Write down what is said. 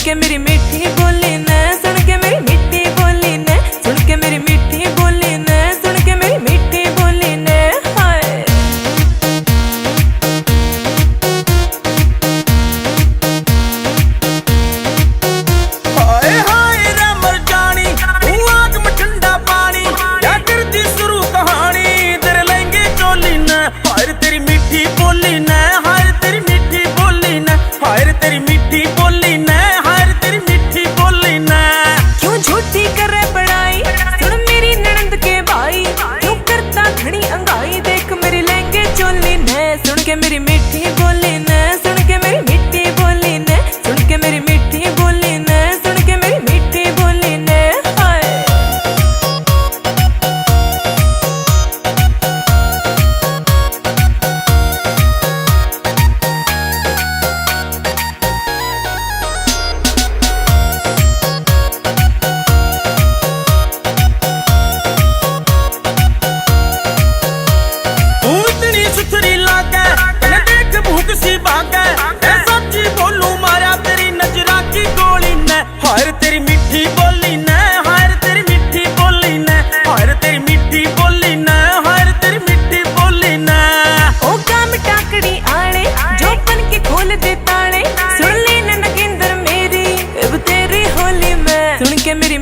के मेरी मीठी बोली ने, सुन के मेरी मीठी बोली ने, सुन के मेरी मीठी बोली ने, सुन के मेरी मीठी बोली ने। हाय हाय हाय रे मर जानी तू आग में ठंडा पानी, क्या करती शुरू कहानी तेरे लहंगे चोली ने। हाय तेरी मीठी बोली ने, हाय तेरी मीठी बोली ने, हाय तेरी मीठी बोली ने, हाय तेरी मीठी बोली ने। क्यों झूठी करे बड़ाई, सुन मेरी ननंद के भाई, क्यों करता घड़ी अंगाई, देख मेरी लहंगे चोली ने। सुन के मेरी मीठी बोली ने, सुन के मेरी मीठी बोली ने, सुन के मेरी मीठी बोली ने, सुन के मेरी मीठी बोली ने। हाय तू इतनी सुथरी लागे तने देख भूख सी भागे, मैं सच्ची बोलूं मारा तेरी नजरा की गोली ने। हाय तेरी मीठी बोली ने, हाय तेरी मीठी बोली ने, हाय तेरी मीठी बोली ने, हाय तेरी मीठी बोली ने। ओ काम टाकड़ी आने जो पन के खोल दे ताने, सुन ले ननगिंदर मेरी अब तेरी होली में। सुन के मेरी